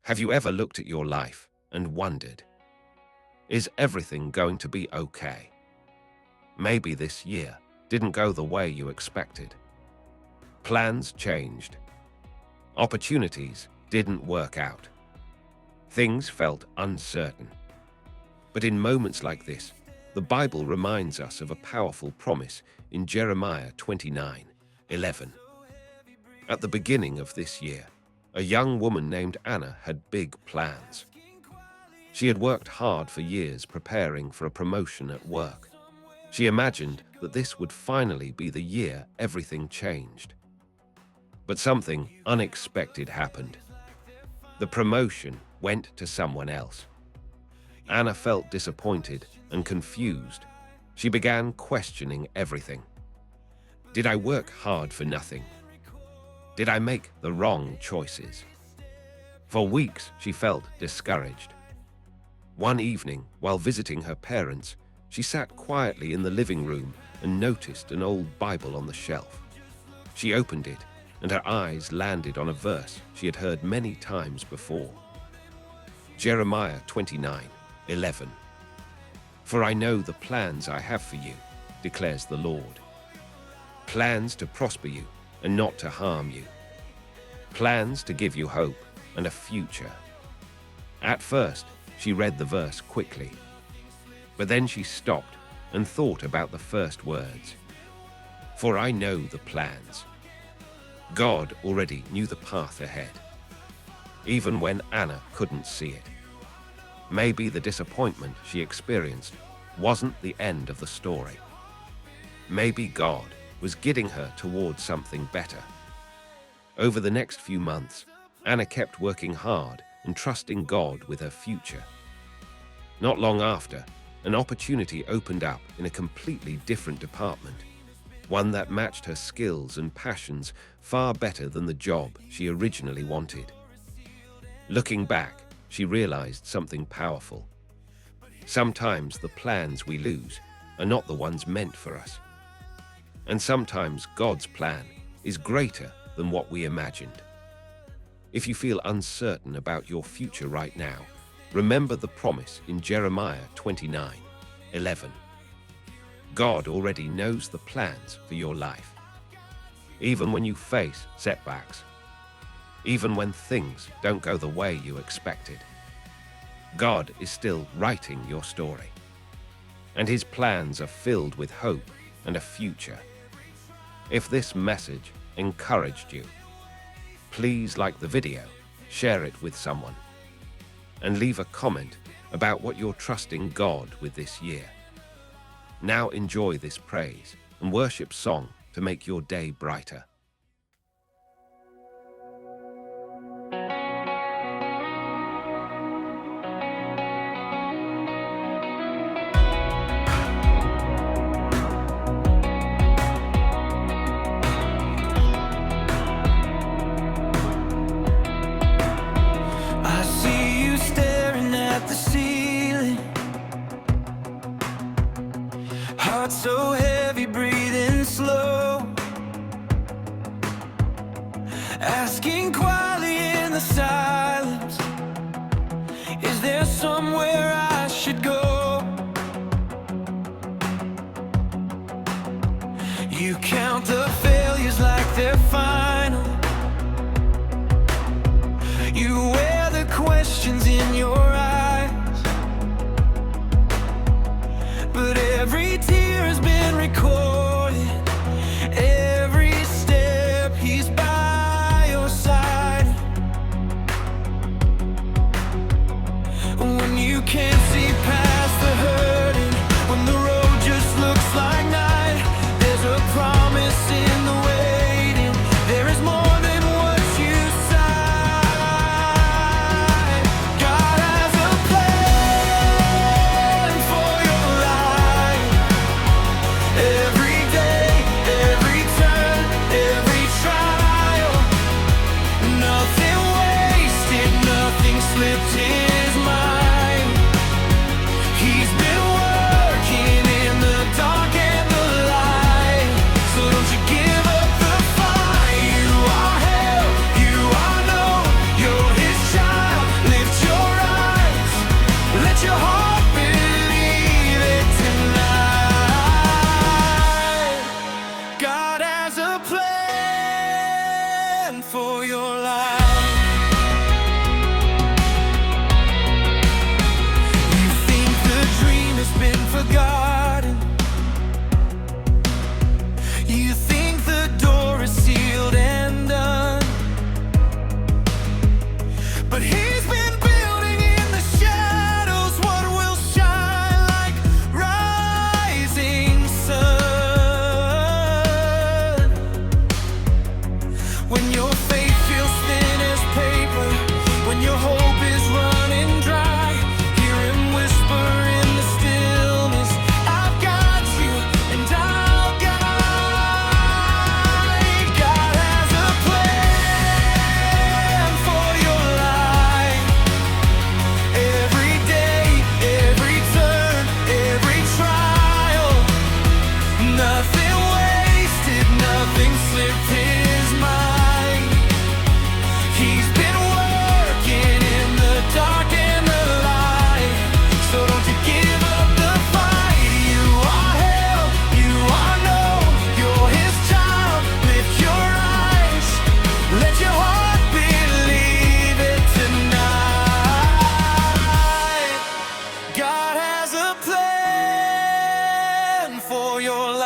Have you ever looked at your life and wondered, is everything going to be okay? Maybe this year didn't go the way you expected. Plans changed. Opportunities didn't work out. Things felt uncertain. But in moments like this, the Bible reminds us of a powerful promise in Jeremiah 29:11. At the beginning of this year, a young woman named Anna had big plans. She had worked hard for years preparing for a promotion at work. She imagined that this would finally be the year everything changed. But something unexpected happened. The promotion went to someone else. Anna felt disappointed and confused. She began questioning everything. Did I work hard for nothing? Did I make the wrong choices? For weeks, she felt discouraged. One evening, while visiting her parents, she sat quietly in the living room and noticed an old Bible on the shelf. She opened it, and her eyes landed on a verse she had heard many times before. Jeremiah 29:11. For I know the plans I have for you, declares the Lord. Plans to prosper you and not to harm you. Plans to give you hope and a future. At first, she read the verse quickly, but then she stopped and thought about the first words. For I know the plans. God already knew the path ahead, even when Anna couldn't see it. Maybe the disappointment she experienced wasn't the end of the story. Maybe God was guiding her towards something better. Over the next few months, Anna kept working hard and trusting God with her future. Not long after, an opportunity opened up in a completely different department, one that matched her skills and passions far better than the job she originally wanted. Looking back, she realized something powerful. Sometimes the plans we lose are not the ones meant for us. And sometimes God's plan is greater than what we imagined. If you feel uncertain about your future right now, remember the promise in Jeremiah 29:11. God already knows the plans for your life. Even when you face setbacks, even when things don't go the way you expected, God is still writing your story. And His plans are filled with hope and a future. If this message encouraged you, please like the video, share it with someone, and leave a comment about what you're trusting God with this year. Now enjoy this praise and worship song to make your day brighter. I see you staring at the ceiling, heart so heavy, breathing slow, asking quietly in the silence, is there somewhere I should go? You count the failures like they're final. You wear the questions in your eyes, but every tear has been recorded. Every step, He's by your side. When you can't see past the hurting, when the road just looks like night, there's a promise in the waiting. There is more than what you sight. God your life.